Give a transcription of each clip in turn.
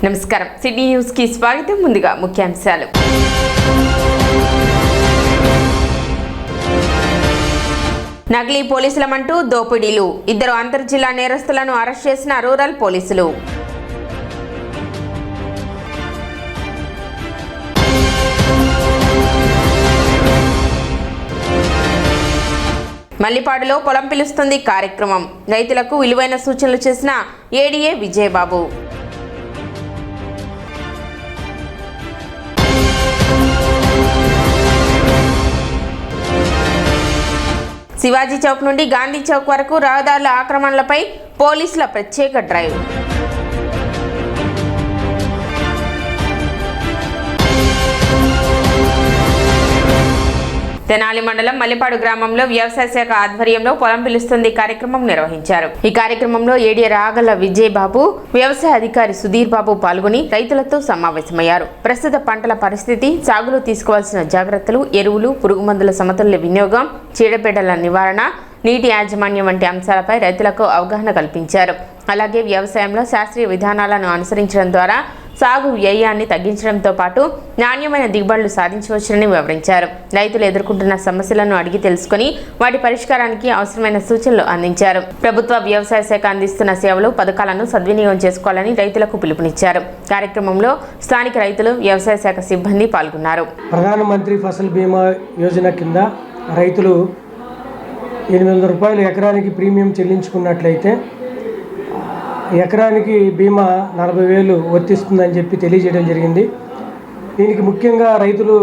నమస్కారం. City news కి స్వాగతం. ముందుగా ముఖ్యాంశాలు. నకిలీ పోలీసులమంటూ దోపిడీలు. 2 అంతర్జిల్లా నేరస్తులను అరెస్ట్ చేసిన రూరల్ పోలీసులు. మల్లిపాడులో పొలం పిలుస్తుంది కార్యక్రమం. రైతులకు విలువైన సూచనలు చేసిన ఏడీఏ విజయబాబు. శివాజీ చౌక్ నుండి గాంధీ చౌక్ వరకు రహదారుల ఆక్రమణలపై పోలీసుల ప్రత్యేక డ్రైవ్. తెనాలి మండలం మల్లిపాడు గ్రామంలో వ్యవసాయ శాఖ ఆధ్వర్యంలో పొలం పిలుస్తుంది కార్యక్రమం నిర్వహించారు. ఈ కార్యక్రమంలో ఏడీఏ రాగల విజయబాబు, వ్యవసాయ అధికారి సుధీర్ బాబు పాల్గొని రైతులతో సమావేశమయ్యారు. ప్రస్తుత పంటల పరిస్థితి, సాగులో తీసుకోవాల్సిన జాగ్రత్తలు, ఎరువులు, పురుగుమందుల సమతుల్య వినియోగం, చీడపీడల నివారణ, నీటి యాజమాన్యం వంటి అంశాలపై రైతులకు అవగాహన కల్పించారు. అలాగే వ్యవసాయంలో శాస్త్రీయ విధానాలను అనుసరించడం ద్వారా సాగు వ్యయాన్ని తగ్గించడంతో పాటు నాణ్యమైన దిగుబడులు సాధించవచ్చునని వివరించారు. రైతులు ఎదుర్కొంటున్న సమస్యలను అడిగి తెలుసుకుని వాటి పరిష్కారానికి అవసరమైన సూచనలు అందించారు. ప్రభుత్వ వ్యవసాయ శాఖ అందిస్తున్న సేవలు, పథకాలను సద్వినియోగం చేసుకోవాలని రైతులకు పిలుపునిచ్చారు. కార్యక్రమంలో స్థానిక రైతులు, వ్యవసాయ శాఖ సిబ్బంది పాల్గొన్నారు. ప్రధానమంత్రి ఫసల్ బీమా యోజన కింద రైతులు 800 రూపాయలు ఎకరానికి ప్రీమియం చెల్లించుకున్నట్లయితే ఎకరానికి బీమా 40,000 వర్తిస్తుందని చెప్పి తెలియజేయడం జరిగింది. దీనికి ముఖ్యంగా రైతులు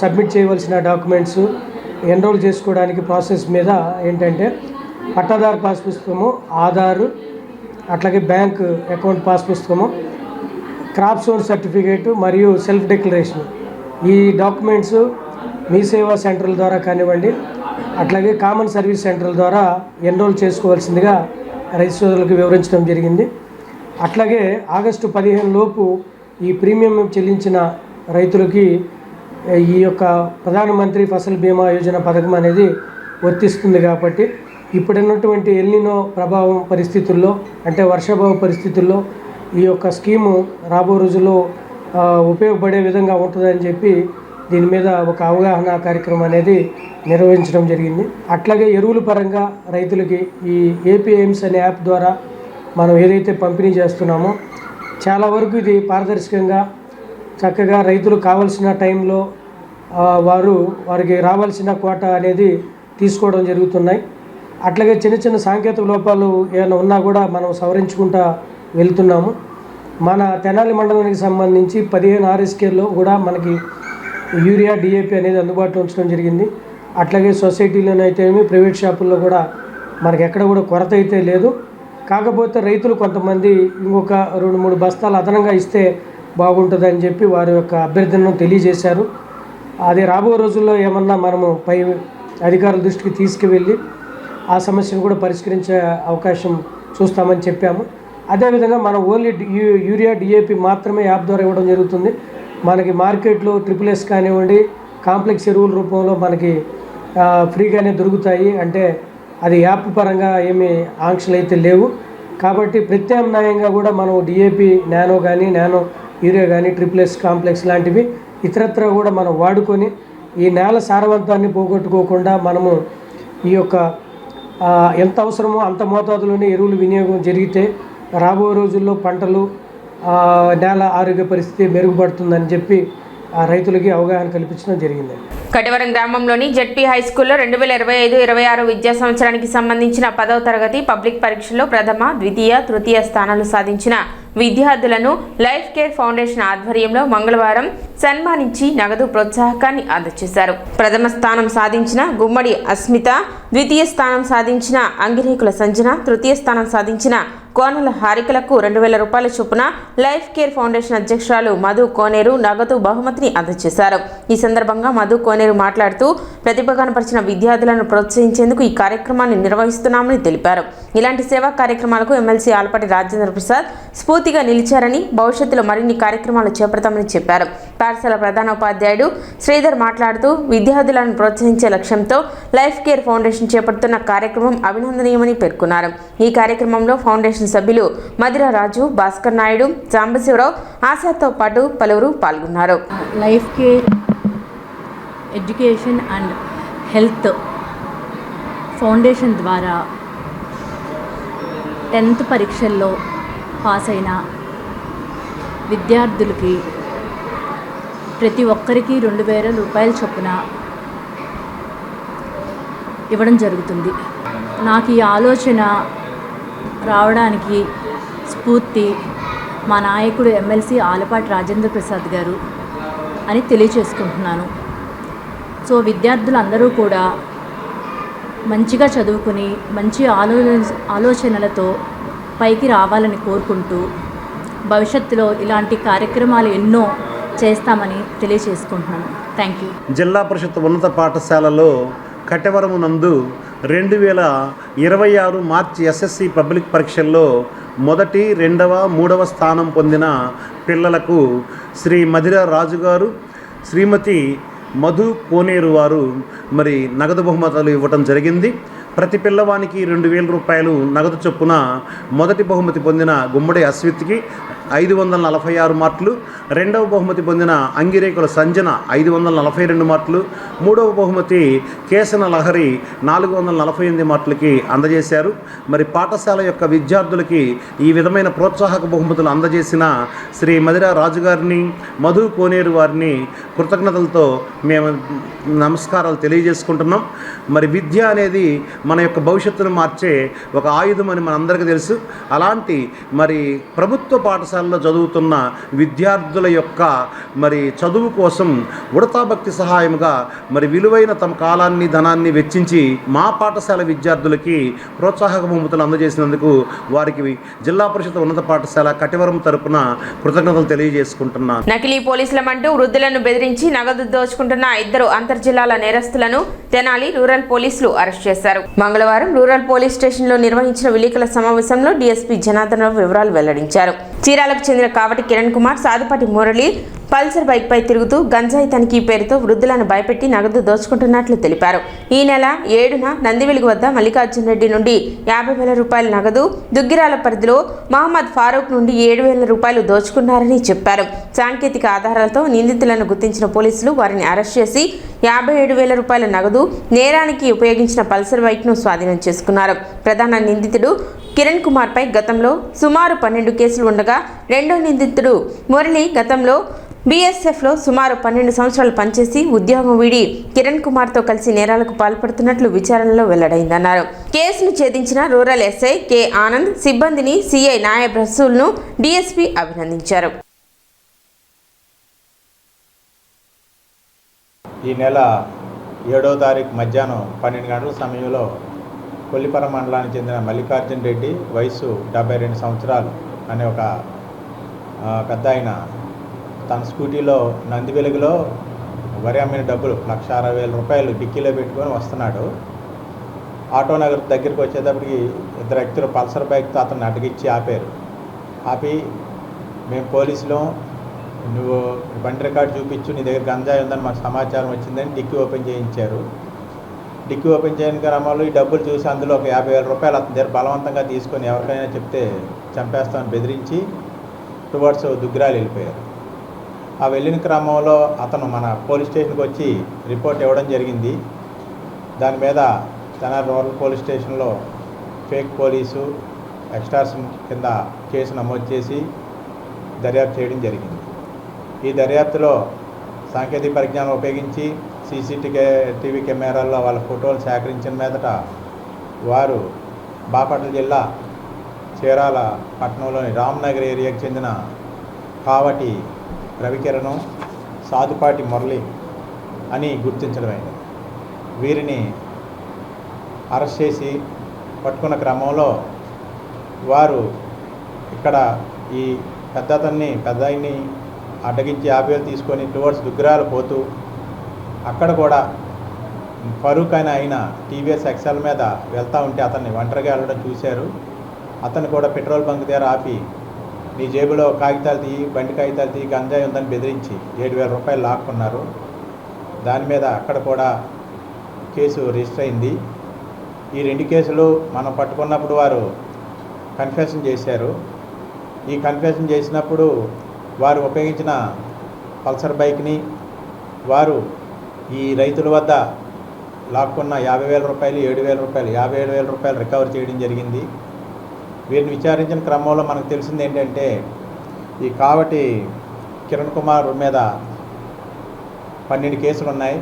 సబ్మిట్ చేయవలసిన డాక్యుమెంట్స్, ఎన్రోల్ చేసుకోవడానికి ప్రాసెస్ మీద ఏంటంటే పట్టాదారు పాస్ పుస్తకము, ఆధారు, అట్లాగే బ్యాంక్ అకౌంట్ పాస్ పుస్తకము, క్రాప్ సోర్స్ సర్టిఫికేట్ మరియు సెల్ఫ్ డిక్లరేషన్. ఈ డాక్యుమెంట్స్ మీ సేవా సెంటర్ల ద్వారా కానివ్వండి, అట్లాగే కామన్ సర్వీస్ సెంటర్ల ద్వారా ఎన్రోల్ చేసుకోవాల్సిందిగా రైతు సోదరులకు వివరించడం జరిగింది. అట్లాగే ఆగస్టు 15 లోపు ఈ ప్రీమియం చెల్లించిన రైతులకి ఈ యొక్క ప్రధానమంత్రి ఫసల్ బీమా యోజన పథకం అనేది వర్తిస్తుంది. కాబట్టి ఇప్పుడున్నటువంటి ఎల్నినో ప్రభావం పరిస్థితుల్లో, అంటే వర్షాభావ పరిస్థితుల్లో ఈ యొక్క స్కీము రాబో రోజుల్లో ఉపయోగపడే విధంగా ఉంటుందని చెప్పి దీని మీద ఒక అవగాహన కార్యక్రమం అనేది నిర్వహించడం జరిగింది. అట్లాగే ఎరువుల పరంగా రైతులకి ఈ ఏపీఎంస్ అనే యాప్ ద్వారా మనం ఏదైతే పంపిణీ చేస్తున్నామో చాలా వరకు ఇది పారదర్శకంగా చక్కగా రైతులు కావాల్సిన టైంలో వారికి రావాల్సిన కోట అనేది తీసుకోవడం జరుగుతున్నాయి. అట్లాగే చిన్న చిన్న సాంకేతిక లోపాలు ఏమైనా ఉన్నా కూడా మనం సవరించుకుంటూ వెళ్తున్నాము. మన తెనాలి మండలానికి సంబంధించి 15 RSKలో కూడా మనకి యూరియా, డిఏపి అనేది అందుబాటులో ఉంచడం జరిగింది. అట్లాగే సొసైటీలోనైతేమి, ప్రైవేట్ షాపుల్లో కూడా మనకి ఎక్కడ కూడా కొరత అయితే లేదు. కాకపోతే రైతులు కొంతమంది ఇంకొక 2-3 బస్తాలు అదనంగా ఇస్తే బాగుంటుందని చెప్పి వారి యొక్క అభ్యర్థనను తెలియజేశారు. అది రాబో రోజుల్లో ఏమన్నా మనము పై అధికారుల దృష్టికి తీసుకువెళ్ళి ఆ సమస్యను కూడా పరిష్కరించే అవకాశం చూస్తామని చెప్పాము. అదేవిధంగా మనం ఓన్లీ యూరియా, డిఏపి మాత్రమే యాప్ ద్వారా ఇవ్వడం జరుగుతుంది. మనకి మార్కెట్లో SSS కానివ్వండి, కాంప్లెక్స్ ఎరువుల రూపంలో మనకి ఫ్రీగానే దొరుకుతాయి. అంటే అది యాప్ పరంగా ఏమీ ఆంక్షలు అయితే లేవు. కాబట్టి ప్రత్యామ్నాయంగా కూడా మనం డిఏపి, నానో కానీ, నానో యూరియా కానీ, SSS కాంప్లెక్స్ లాంటివి ఇతరత్ర కూడా మనం వాడుకొని ఈ నేల సారవంతాన్ని పోగొట్టుకోకుండా మనము ఈ యొక్క ఎంత అవసరమో అంత మోతాదులోనే ఎరువులు వినియోగం జరిగితే రాబో రోజుల్లో పంటలు, నేల ఆరోగ్య పరిస్థితి మెరుగుపడుతుందని చెప్పి రైతులకి అవగాహన కల్పించడం జరిగింది. కటివరం గ్రామంలోని జెడ్పీ హై స్కూల్లో 2025-26 విద్యా సంవత్సరానికి సంబంధించిన 10వ తరగతి పబ్లిక్ పరీక్షల్లో ప్రథమ, ద్వితీయ, తృతీయ స్థానాలు సాధించిన విద్యార్థులను లైఫ్ కేర్ ఫౌండేషన్ ఆధ్వర్యంలో మంగళవారం సన్మానించి నగదు ప్రోత్సాహకాన్ని అందజేశారు. ప్రథమ స్థానం సాధించిన గుమ్మడి అస్మిత, ద్వితీయ స్థానం సాధించిన అంగిరేకుల సంజన, తృతీయ స్థానం సాధించిన కోనల హారికలకు 2,000 రూపాయల చొప్పున లైఫ్ కేర్ ఫౌండేషన్ అధ్యక్షురాలు మధు కోనేరు నగదు బహుమతిని అందజేశారు. ఈ సందర్భంగా మధు కోనేరు మాట్లాడుతూ ప్రతిభ కనపరిచిన విద్యార్థులను ప్రోత్సహించేందుకు ఈ కార్యక్రమాన్ని నిర్వహిస్తున్నామని తెలిపారు. ఇలాంటి సేవా కార్యక్రమాలకు ఎమ్మెల్సీ ఆలపాటి రాజేంద్ర ప్రసాద్ స్ఫూర్తిగా నిలిచారని, భవిష్యత్తులో మరిన్ని కార్యక్రమాలు చేపడతామని చెప్పారు. పాఠశాల ప్రధానోపాధ్యాయుడు శ్రీధర్ మాట్లాడుతూ విద్యార్థులను ప్రోత్సహించే లక్ష్యంతో లైఫ్ కేర్ ఫౌండేషన్ చేపడుతున్న కార్యక్రమం అభినందనీయమని పేర్కొన్నారు. ఈ కార్యక్రమంలో ఫౌండేషన్ ఫౌండేషన్ సభ్యులు మధిర రాజు, భాస్కర్ నాయుడు, సాంబశివరావు, ఆశాతో పాటు పలువురు పాల్గొన్నారు. Life care education and health foundation ద్వారా 10th పరీక్షల్లో పాస్ అయిన విద్యార్థులకి ప్రతి ఒక్కరికి 2,000 రూపాయల చొప్పున ఇవ్వడం జరుగుతుంది. నాకు ఈ ఆలోచన రావడానికి స్ఫూర్తి మా నాయకుడు ఎమ్మెల్సీ ఆలపాటి రాజేంద్ర ప్రసాద్ గారు అని తెలియచేసుకుంటున్నాను. సో విద్యార్థులందరూ కూడా మంచిగా చదువుకుని మంచి ఆలోచనలతో పైకి రావాలని కోరుకుంటూ భవిష్యత్తులో ఇలాంటి కార్యక్రమాలు ఎన్నో చేస్తామని తెలియచేసుకుంటున్నాను. Thank you. జిల్లా పరిషత్ ఉన్నత పాఠశాలలో కట్టెవరము నందు 2026 మార్చి ఎస్ఎస్సి పబ్లిక్ పరీక్షల్లో 1వ, 2వ, 3వ స్థానం పొందిన పిల్లలకు శ్రీ మధిర రాజు గారు, శ్రీమతి మధు కోనేరు వారు మరి నగదు బహుమతులు ఇవ్వటం జరిగింది. ప్రతి పిల్లవానికి 2,000 రూపాయలు నగదు చొప్పున మొదటి బహుమతి పొందిన గుమ్మడి అశ్విత్కి 546 మార్కులు, రెండవ బహుమతి పొందిన అంగిరేకుల సంజన 542 మార్కులు, మూడవ బహుమతి కేసన లహరి 448 మార్కులకి అందజేశారు. మరి పాఠశాల యొక్క విద్యార్థులకి ఈ విధమైన ప్రోత్సాహక బహుమతులు అందజేసిన శ్రీ మధిర రాజు గారిని, మధు కోనేరు వారిని కృతజ్ఞతలతో మేము నమస్కారాలు తెలియజేసుకుంటున్నాం. మరి విద్య అనేది మన యొక్క భవిష్యత్తును మార్చే ఒక ఆయుధం అని మనందరికీ తెలుసు. అలాంటి మరి ప్రభుత్వ పాఠశాలలో చదువుతున్న విద్యార్థుల యొక్క మరి చదువు కోసం ఉడతా భక్తి సహాయముగా మరి విలువైన తమ కాలాన్ని, ధనాన్ని వెచ్చించి మా పాఠశాల విద్యార్థులకి ప్రోత్సాహక బహుమతులు అందజేసినందుకు వారికి జిల్లా పరిషత్ ఉన్నత పాఠశాల కటివరం తరపున కృతజ్ఞతలు తెలియజేసుకుంటున్నాను. నకిలీ పోలీసులమంటూ వృద్ధులను బెదిరించి నగదు దోచుకుంటున్న 2 అంతర్జిల్లాల నేరస్తులను తెనాలి రూరల్ పోలీసులు అరెస్ట్ చేశారు. మంగళవారం రూరల్ పోలీస్ స్టేషన్లో నిర్వహించిన విలేకరుల సమావేశంలో డీఎస్పీ జనార్దన్ రావు వివరాలు వెల్లడించారు. చీరాలకు చెందిన కావటి కిరణ్ కుమార్, సాదుపాటి మురళి పల్సర్ బైక్పై తిరుగుతూ గంజాయి తనిఖీ పేరుతో వృద్ధులను భయపెట్టి నగదు దోచుకుంటున్నట్లు తెలిపారు. ఈ నెల 7న నందివెలుగు వద్ద మల్లికార్జున రెడ్డి నుండి 50,000 రూపాయల నగదు, దుగ్గిరాల పరిధిలో మహమ్మద్ ఫారూక్ నుండి 7,000 రూపాయలు దోచుకున్నారని చెప్పారు. సాంకేతిక ఆధారాలతో నిందితులను గుర్తించిన పోలీసులు వారిని అరెస్ట్ చేసి 57,000 రూపాయల నగదు, నేరానికి ఉపయోగించిన పల్సర్ బైక్ను స్వాధీనం చేసుకున్నారు. ప్రధాన నిందితుడు కిరణ్ కుమార్పై గతంలో సుమారు 12 కేసులు ఉండగా రెండో నిందితుడు మురళి గతంలో బీఎస్ఎఫ్లో సుమారు 12 సంవత్సరాలు పనిచేసి ఉద్యోగం వీడి కిరణ్ కుమార్తో కలిసి నేరాలకు పాల్పడుతున్నట్లు విచారణలో వెల్లడైందన్నారు. కేసును ఛేదించిన రూరల్ ఎస్ఐ కె ఆనంద్, సిబ్బందిని సిఐ నాయబ్ రసూల్ను డీఎస్పీ అభినందించారు. ఈ నెల 7వ తారీఖు మధ్యాహ్నం 12 గంటల సమయంలో కొల్లిపర మండలానికి చెందిన మల్లికార్జున రెడ్డి, వయసు 72 సంవత్సరాలు అనే ఒక పెద్ద ఆయన తన స్కూటీలో నందివెలుగులో వరి అమ్మిన డబ్బులు 1,60,000 రూపాయలు డిక్కీలో పెట్టుకొని వస్తున్నాడు. ఆటో నగర్ దగ్గరికి వచ్చేటప్పటికి 2 వ్యక్తులు పల్సర్ బైక్తో అతన్ని అడ్డగిచ్చి ఆపారు. ఆపి మేము పోలీసులు, నువ్వు బండి రికార్డు చూపించు, నీ దగ్గర గంజాయి ఉందని మాకు సమాచారం వచ్చిందని డిక్కీ ఓపెన్ చేయించారు. డిక్కీ ఓపెన్ చేయని క్రమంలో ఈ డబ్బులు చూసి అందులో ఒక 50,000 రూపాయలు అతని దగ్గర బలవంతంగా తీసుకొని ఎవరికైనా చెప్తే చంపేస్తామని బెదిరించి టువర్డ్స్ దుగ్గిరాలు వెళ్ళిపోయారు. ఆ వెళ్ళిన క్రమంలో అతను మన పోలీస్ స్టేషన్కి వచ్చి రిపోర్ట్ ఇవ్వడం జరిగింది. దాని మీద తెనాలి రూరల్ పోలీస్ స్టేషన్లో ఫేక్ పోలీసు ఎక్స్టార్షన్ కింద కేసు నమోదు చేసి దర్యాప్తు చేయడం జరిగింది. ఈ దర్యాప్తులో సాంకేతిక పరిజ్ఞానం ఉపయోగించి CCTV కెమెరాల్లో వాళ్ళ ఫోటోలు సేకరించిన మీదట వారు బాపట్ల జిల్లా చీరాల పట్టణంలోని రామ్నగర్ ఏరియాకు చెందిన కావటి రవికిరణం, సాదుపాటి మురళి అని గుర్తించడమైంది. వీరిని అరెస్ట్ చేసి పట్టుకున్న క్రమంలో వారు ఇక్కడ ఈ పెద్దాయన్ని అడ్డగించి 50,000 తీసుకొని టువర్డ్స్ దుగ్గిరాలు పోతూ అక్కడ కూడా ఫరూక్ అయిన టీవీఎస్ ఎక్సెల్ మీద వెళ్తూ ఉంటే అతన్ని ఒంటరిగా వెళ్ళడం చూశారు. అతను కూడా పెట్రోల్ బంక్ దగ్గర ఆపి నీ జేబులో కాగితాలు తీయి, బండి కాగితాలు తీయి, గంజాయి ఉందని బెదిరించి 7,000 రూపాయలు లాక్కున్నారు. దాని మీద అక్కడ కూడా కేసు రిజిస్టర్ అయింది. ఈ 2 కేసులు మనం పట్టుకున్నప్పుడు వారు కన్ఫెషన్ చేశారు. ఈ కన్ఫెషన్ చేసినప్పుడు వారు ఉపయోగించిన పల్సర్ బైక్ని వారు ఈ రైతుల వద్ద లాక్కున్న 50,000 రూపాయలు, 7,000 రూపాయలు, 57,000 రూపాయలు రికవర్ చేయడం జరిగింది. వీరిని విచారించిన క్రమంలో మనకు తెలిసింది ఏంటంటే ఈ కావటి కిరణ్ కుమార్ మీద 12 కేసులు ఉన్నాయి.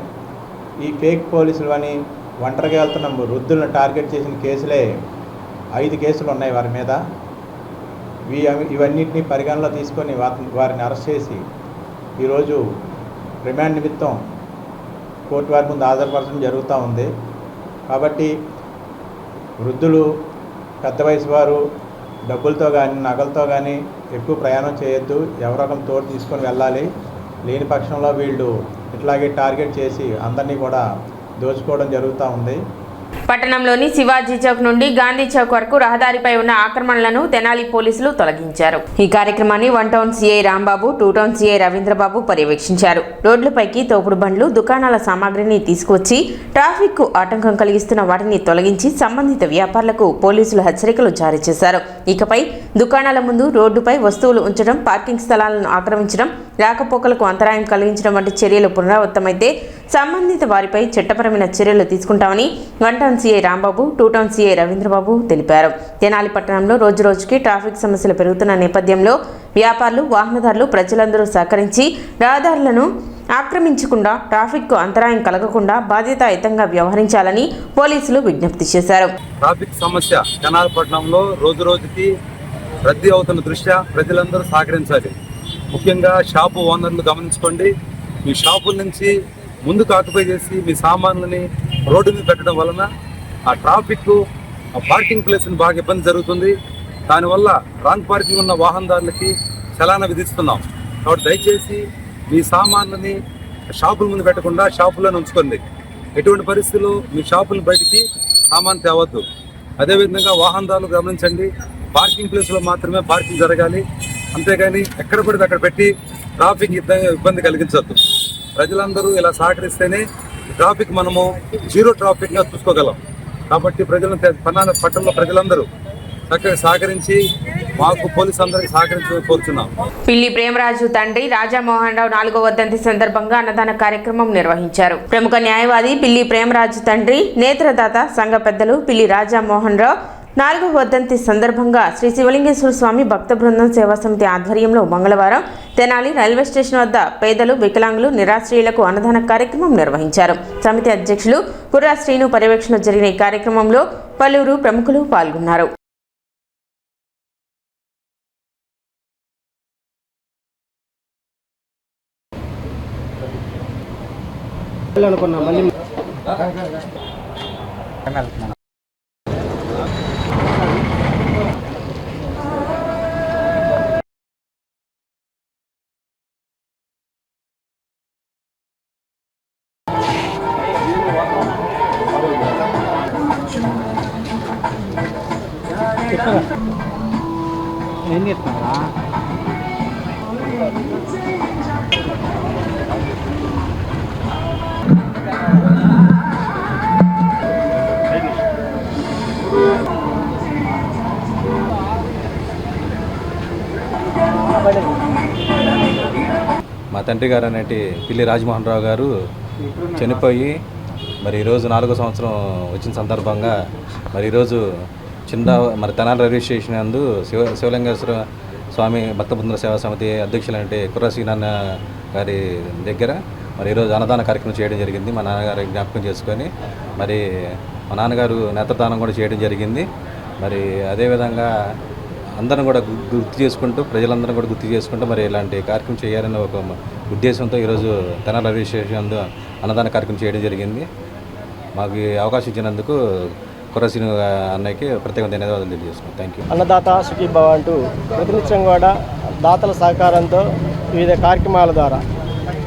ఈ ఫేక్ పోలీసులు అని ఒంటరిగా వెళ్తున్న వృద్ధులను టార్గెట్ చేసిన కేసులే 5 కేసులు ఉన్నాయి వారి మీద. ఇవన్నింటినీ పరిగణలో తీసుకొని వారిని అరెస్ట్ చేసి ఈరోజు రిమాండ్ నిమిత్తం కోర్టు వారి ముందు హాజరుపరచడం జరుగుతూ ఉంది. కాబట్టి వృద్ధులు, పెద్ద వయసు వారు డబ్బులతో కానీ నగలతో కానీ ఎక్కువ ప్రయాణం చేయొద్దు. ఎవరొకరు తోడు తీసుకొని వెళ్ళాలి. లేని పక్షంలో వీళ్ళు ఇట్లాగే టార్గెట్ చేసి అందరినీ కూడా దోచుకోవడం జరుగుతూ ఉంది. పట్టణంలోని శివాజీ చౌక్ నుండి గాంధీ చౌక్ వరకు రహదారిపై ఉన్న ఆక్రమణలను తెనాలి పోలీసులు తొలగించారు. ఈ కార్యక్రమాన్ని 1 town CI Rambabu, 2 town CI Ravindrababu పర్యవేక్షించారు. రోడ్లపైకి తోపుడు బండ్లు, దుకాణాల సామాగ్రిని తీసుకువచ్చి ట్రాఫిక్ కు ఆటంకం కలిగిస్తున్న వాటిని తొలగించి సంబంధిత వ్యాపారులకు పోలీసులు హెచ్చరికలు జారీ చేశారు. ఇకపై దుకాణాల ముందు రోడ్డుపై వస్తువులు ఉంచడం, పార్కింగ్ స్థలాలను ఆక్రమించడం, రాకపోకలకు అంతరాయం కలిగించడం వంటి చర్యలు పునరావృతమైతే సంబంధిత వారిపై చట్టపరమైన చర్యలు తీసుకుంటామని 1 town CI Rambabu, 2 town CI Ravindra Babu తెలిపారు. తెనాలి పట్టణంలో రోజురోజుకి ట్రాఫిక్ సమస్యలు పెరుగుతున్న నేపథ్యంలో వ్యాపారులు, వాహనదారులు, ప్రజలందరూ సహకరించి రహదారులను ఆక్రమించకుండా ట్రాఫిక్కు అంతరాయం కలగకుండా బాధ్యతాయుతంగా వ్యవహరించాలని పోలీసులు విజ్ఞప్తి చేశారు. ట్రాఫిక్ సమస్య తెనాలి పట్టణంలో రోజురోజుకి రద్దీ అవుతున్న దృష్ట్యా ప్రజలందరూ సహకరించాలి. ముఖ్యంగా షాపు ఓనర్లు గమనించుకోండి. మీ షాపుల నుంచి ముందుకు ఆక్యుపై చేసి మీ సామాన్లని రోడ్డు మీద పెట్టడం వలన ఆ ట్రాఫిక్, ఆ పార్కింగ్ ప్లేస్ని బాగా ఇబ్బంది జరుగుతుంది. దానివల్ల రాంగ్ పార్కింగ్ ఉన్న వాహనదారులకి చలానా విధిస్తున్నాం. కాబట్టి దయచేసి మీ సామాన్లని షాపుల ముందు పెట్టకుండా షాపులను ఉంచుకోండి. ఎటువంటి పరిస్థితుల్లో మీ షాపుల బయటికి సామాన్ తేవద్దు. అదేవిధంగా వాహనదారులు గమనించండి, పార్కింగ్ ప్లేస్లో మాత్రమే పార్కింగ్ జరగాలి. అంతేగాని ఎక్కడ పడితే అక్కడ పెట్టి ట్రాఫిక్ ఇబ్బంది కలిగించవద్దు. ప్రజలందరూ ఇలా సహకరిస్తేనే ట్రాఫిక్ మనము జీరో ట్రాఫిక్గా చూసుకోగలం. కాబట్టి పట్టణంలో ప్రజలందరూ చక్కగా సహకరించి మాకు పోలీసు అందరికీ సహకరించి కోరుచున్నాం. పిల్లి ప్రేమరాజు తండ్రి రాజామోహన్ రావు 4వ వర్ధంతి సందర్భంగా అన్నదాన కార్యక్రమం నిర్వహించారు. ప్రముఖ న్యాయవాది పిల్లి ప్రేమరాజు తండ్రి, నేత్రదాత సంఘ పెద్దలు పిల్లి రాజామోహన్ రావు 4వ వర్ధంతి సందర్భంగా శ్రీ శివలింగేశ్వర స్వామి భక్త బృందం సేవా సమితి ఆధ్వర్యంలో మంగళవారం తెనాలి రైల్వే స్టేషన్ వద్ద పేదలు, వికలాంగులు, నిరాశ్రయులకు అన్నదాన కార్యక్రమం నిర్వహించారు. సమితి అధ్యక్షులు కుర్రా శ్రీను పర్యవేక్షణలో జరిగిన ఈ కార్యక్రమంలో పలువురు ప్రముఖులు పాల్గొన్నారు. ఏం చెప్తారా? మా తండ్రి గారు అనేటి పిల్లి రాజమోహన్ రావు గారు చనిపోయి మరి ఈరోజు 4వ సంవత్సరం వచ్చిన సందర్భంగా మరి ఈరోజు తెనాలి రైల్వే స్టేషన్ నందు శివలింగేశ్వర స్వామి భక్త బృంద సేవా సమితి అధ్యక్షులంటే కుర్రా శ్రీనాన్న గారి దగ్గర మరి ఈరోజు అన్నదాన కార్యక్రమం చేయడం జరిగింది. మా నాన్నగారు జ్ఞాపకం చేసుకొని మరి మా నాన్నగారు నేత్రదానం కూడా చేయడం జరిగింది. మరి అదేవిధంగా అందరం కూడా గుర్తు చేసుకుంటూ, ప్రజలందరం కూడా గుర్తు చేసుకుంటూ మరి ఇలాంటి కార్యక్రమం చేయాలన్న ఒక ఉద్దేశంతో ఈరోజు తెనాలి రైల్వే స్టేషన్ నందు అన్నదాన కార్యక్రమం చేయడం జరిగింది. మాకు అవకాశం ఇచ్చినందుకు కుర్రసీను అన్నయ్యకి ప్రత్యేకంగా ధన్యవాదాలు తెలియజేస్తున్నాను. Thank you. అన్నదాత సుఖీభవ అంటూ ప్రతినిత్యం కూడా దాతల సహకారంతో వివిధ కార్యక్రమాల ద్వారా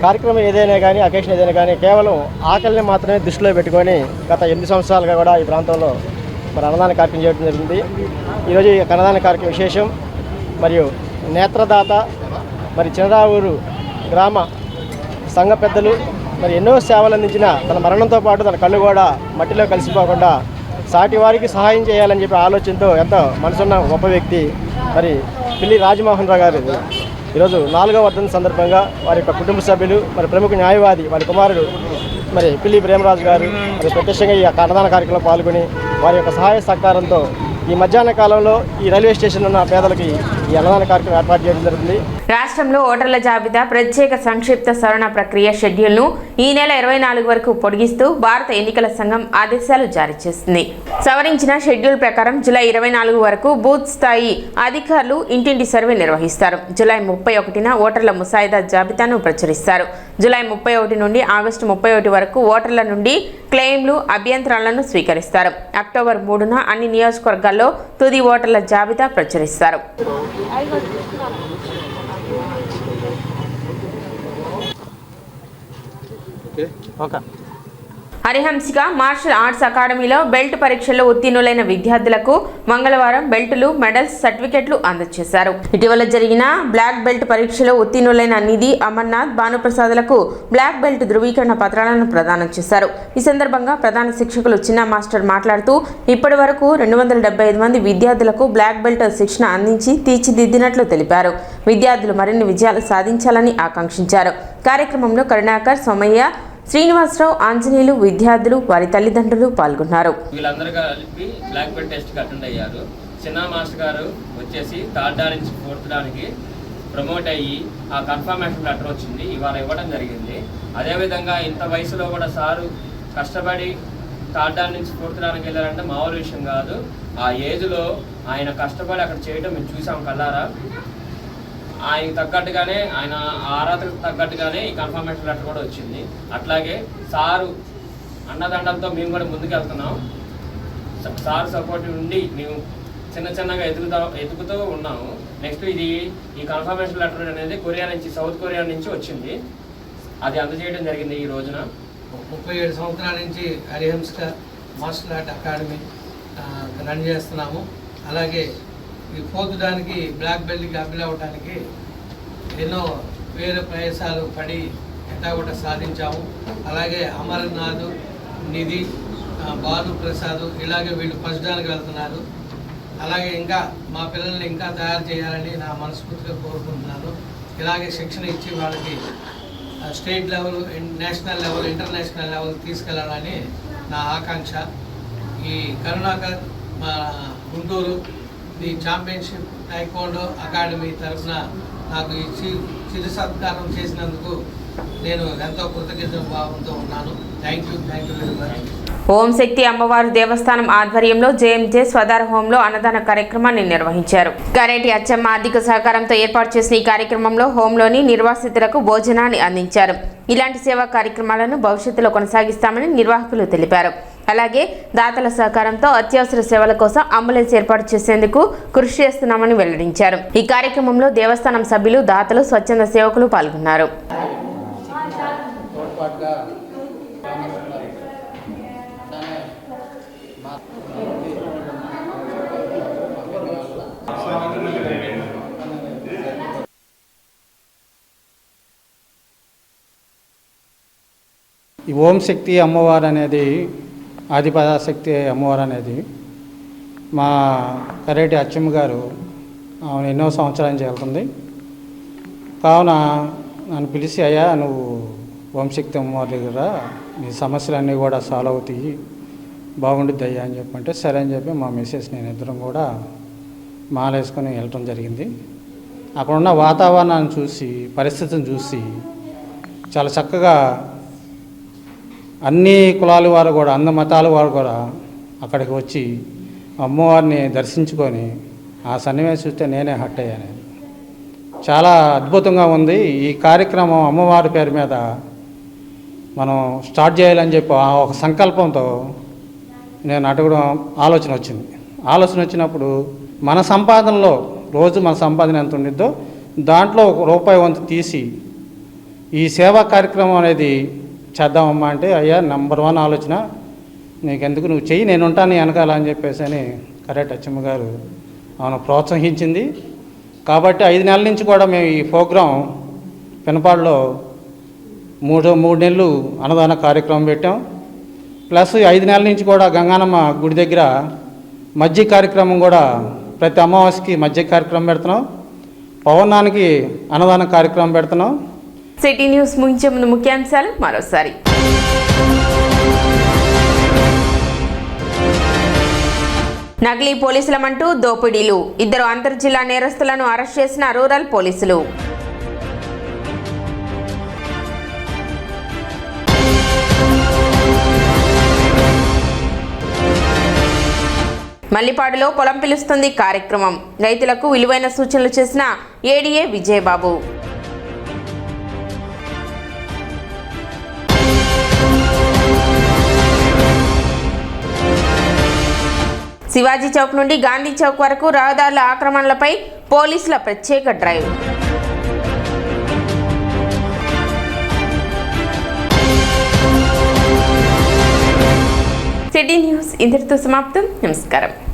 కార్యక్రమం ఏదైనా కానీ, అకేషన్ ఏదైనా కానీ కేవలం ఆకలిని మాత్రమే దృష్టిలో పెట్టుకొని గత 8 సంవత్సరాలుగా కూడా ఈ ప్రాంతంలో మరి అన్నదాన కార్యక్రమం చేయడం జరిగింది. ఈరోజు ఈ అన్నదాన కార్యక్రమం విశేషం. మరియు నేత్రదాత మరి చినరావూరు గ్రామ సంఘ పెద్దలు మరి ఎన్నో సేవలు అందించిన తన మరణంతో పాటు తన కళ్ళు కూడా మట్టిలో కలిసిపోకుండా సాటి వారికి సహాయం చేయాలని చెప్పి ఆలోచనతో ఎంతో మనసున్న గొప్ప వ్యక్తి మరి పిల్లి రాజమోహన్ రావు గారు ఈరోజు 4వ వర్ధంతి సందర్భంగా వారి యొక్క కుటుంబ సభ్యులు మరి ప్రముఖ న్యాయవాది వారి కుమారుడు మరి పిల్లి ప్రేమరాజు గారు మరి ప్రత్యక్షంగా ఈ అన్నదాన కార్యక్రమంలో పాల్గొని వారి యొక్క సహాయ సహకారంతో ఈ మధ్యాహ్న కాలంలో ఈ రైల్వే స్టేషన్ ఉన్న పేదలకి ఈ అన్నదాన కార్యక్రమం ఏర్పాటు చేయడం జరుగుతుంది. రాష్ట్రంలో ఓటర్ల జాబితా ప్రత్యేక సంక్షిప్త సవరణ ప్రక్రియ షెడ్యూల్ను ఈ నెల 24 వరకు పొడిగిస్తూ భారత ఎన్నికల సంఘం ఆదేశాలు జారీ చేసింది. సవరించిన షెడ్యూల్ ప్రకారం జూలై 24 వరకు బూత్ స్థాయి అధికారులు ఇంటింటి సర్వే నిర్వహిస్తారు. జూలై 31న ఓటర్ల ముసాయిదా జాబితాను ప్రచురిస్తారు. జూలై 31 నుండి ఆగస్టు 31 వరకు ఓటర్ల నుండి క్లెయిమ్లు అభ్యంతరాలను స్వీకరిస్తారు. అక్టోబర్ 3న అన్ని నియోజకవర్గాల్లో తుది ఓటర్ల జాబితా ప్రచురిస్తారు. హరిహంసిక మార్షల్ ఆర్ట్స్ అకాడమీలో బెల్ట్ పరీక్షల్లో ఉత్తీర్ణులైన విద్యార్థులకు మంగళవారం బెల్టులు, మెడల్స్, సర్టిఫికెట్లు అందజేశారు. ఇటీవల జరిగిన బ్లాక్ బెల్ట్ పరీక్షలో ఉత్తీర్ణులైన నిధి, అమర్నాథ్, భానుప్రసాద్లకు బ్లాక్ బెల్ట్ ధృవీకరణ పత్రాలను ప్రదానం చేశారు. ఈ సందర్భంగా ప్రధాన శిక్షకులు చిన్న మాస్టర్ మాట్లాడుతూ ఇప్పటి వరకు 275 మంది విద్యార్థులకు బ్లాక్ బెల్ట్ శిక్షణ అందించి తీర్చిదిద్దినట్లు తెలిపారు. విద్యార్థులు మరిన్ని విజయాలు సాధించాలని ఆకాంక్షించారు. కార్యక్రమంలో కరుణాకర్, సోమయ్య, శ్రీనివాసరావు, ఆంజనేయులు, విద్యార్థులు, వారి తల్లిదండ్రులు పాల్గొన్నారు. వీళ్ళందరూ కలిపి బ్లాక్ బెల్ట్ టెస్ట్కి అటెండ్ అయ్యారు. చిన్న మాస్టర్ గారు వచ్చేసి 3rd డా నుంచి 4th డానికి ప్రమోట్ అయ్యి ఆ కన్ఫర్మేషన్ లెటర్ వచ్చింది, ఇవాళ ఇవ్వడం జరిగింది. అదేవిధంగా ఇంత వయసులో కూడా సారు కష్టపడి 3rd డా నుంచి 4th డానికి వెళ్ళారంటే మామూలు విషయం కాదు. ఆ ఏజ్లో ఆయన కష్టపడి అక్కడ చేయడం మేము చూసాం కల్లారా. ఆయనకు తగ్గట్టుగానే ఆయన అర్హతకు తగ్గట్టుగానే ఈ కన్ఫర్మేషన్ లెటర్ కూడా వచ్చింది. అట్లాగే సారు అన్నదండంతో మేము కూడా ముందుకెళ్తున్నాం. సారు సపోర్ట్ ఉండి మేము చిన్నగా ఎదుగుతూ ఉన్నాము. నెక్స్ట్ ఈ కన్ఫర్మేషన్ లెటర్ అనేది సౌత్ కొరియా నుంచి వచ్చింది. అది అందజేయడం జరిగింది ఈ రోజున. 37 సంవత్సరాల నుంచి Harihamsika martial art academy run చేస్తున్నాము. అలాగే ఈ 4th దానికి బ్లాక్ బెల్ట్కి అప్పీల్ అవ్వడానికి ఎన్నో వేరే ప్రయాసాలు పడి ఎట్టాగొట్ట సాధించాము. అలాగే అమర్నాథ్, నిధి, భానుప్రసాద్ ఇలాగే వీళ్ళు ఫస్ట్ దానికి వెళ్తున్నారు. అలాగే ఇంకా మా పిల్లల్ని ఇంకా తయారు చేయాలని నా మనస్ఫూర్తిగా కోరుకుంటున్నాను. ఇలాగే శిక్షణ ఇచ్చి వాళ్ళకి state level, national level, international level తీసుకెళ్లాలని నా ఆకాంక్ష. ఈ కరుణాకర్ మా Guntur the championship taekwondo academy తరఫున నాకు ఈ చిరు సత్కారం చేసినందుకు నేను ఎంతో కృతజ్ఞత భావంతో ఉన్నాను. Thank you very much. Om Shakti అమ్మవారు దేవస్థానం ఆధ్వర్యంలో జేఎంజే స్వదార హోంలో అన్నదాన కార్యక్రమాన్ని నిర్వహించారు. కరేటి అచ్చమ్మ ఆర్థిక సహకారంతో ఏర్పాటు చేసిన ఈ కార్యక్రమంలో హోంలోని నిర్వాసితులకు భోజనాన్ని అందించారు. ఇలాంటి సేవా కార్యక్రమాలను భవిష్యత్తులో కొనసాగిస్తామని నిర్వాహకులు తెలిపారు. అలాగే దాతల సహకారంతో అత్యవసర సేవల కోసం అంబులెన్స్ ఏర్పాటు చేసేందుకు కృషి చేస్తున్నామని వెల్లడించారు. ఈ కార్యక్రమంలో దేవస్థానం సభ్యులు, దాతలు, స్వచ్ఛంద సేవకులు పాల్గొన్నారు. ఈ ఓం శక్తి అమ్మవారు అనేది, ఆదిపరాశక్తి అమ్మవారు అనేది మా కరేటి అచ్చమ్మ గారు ఆమె ఎన్నో సంవత్సరాల నుంచి వెళ్తుంది. కావున నన్ను పిలిచి, అయ్యా నువ్వు ఓం శక్తి అమ్మవారి దగ్గర నీ సమస్యలన్నీ కూడా సాల్వ్ అవుతాయి, బాగుండుద్ది అయ్యా అని చెప్పంటే సరే అని చెప్పి మా మిస్సెస్ నేను ఇద్దరం కూడా మాలేసుకొని వెళ్ళటం జరిగింది. అక్కడున్న వాతావరణాన్ని చూసి, పరిస్థితిని చూసి చాలా చక్కగా అన్ని కులాల వారు కూడా, అన్ని మతాల వారు కూడా అక్కడికి వచ్చి అమ్మవారిని దర్శించుకొని ఆ సన్నివేశం చూస్తే నేనే హట్ అయ్యాను. చాలా అద్భుతంగా ఉంది. ఈ కార్యక్రమం అమ్మవారి పేరు మీద మనం స్టార్ట్ చేయాలని చెప్పి ఆ ఒక సంకల్పంతో నేను అడగడం ఆలోచన వచ్చింది. ఆలోచన వచ్చినప్పుడు మన సంపాదనలో రోజు మన సంపాదన ఎంత ఉండిద్దో దాంట్లో ₹1 వంతు తీసి ఈ సేవా కార్యక్రమం అనేది చేద్దామమ్మా అంటే, అయ్యా నెంబర్ 1 ఆలోచన నీకెందుకు, నువ్వు చెయ్యి, నేను ఉంటాను వెనకాల అని చెప్పేసి అని కరేటి అచ్చమ్మ గారు ఆమెను ప్రోత్సహించింది. కాబట్టి 5 నెలల నుంచి కూడా మేము ఈ ప్రోగ్రాం పెనపాడులో 3 నెలలు అన్నదాన కార్యక్రమం పెట్టాం. ప్లస్ 5 నెలల నుంచి కూడా గంగానమ్మ గుడి దగ్గర మజ్జిగ కార్యక్రమం కూడా ప్రతి అమావాస్యకి మజ్జిగ కార్యక్రమం పెడుతున్నాం. పవనానికి అన్నదాన కార్యక్రమం పెడుతున్నాం. సిటీ న్యూస్ ముగించే ముందు ముఖ్యాంశాలు మరోసారి. నకిలీ పోలీసులమంటూ దోపిడీలు, 2 అంతర్జిల్లా నేరస్తులను అరెస్ట్ చేసిన రూరల్ పోలీసులు. మల్లిపాడులో పొలం పిలుస్తుంది కార్యక్రమం, రైతులకు విలువైన సూచనలు చేసిన ఏడీఏ విజయబాబు. శివాజీ చౌక్ నుండి గాంధీ చౌక్ వరకు రహదారుల ఆక్రమణలపై పోలీసుల ప్రత్యేక డ్రైవ్. సిటీ న్యూస్ ఇంతటితో సమాప్తం. నమస్కారం.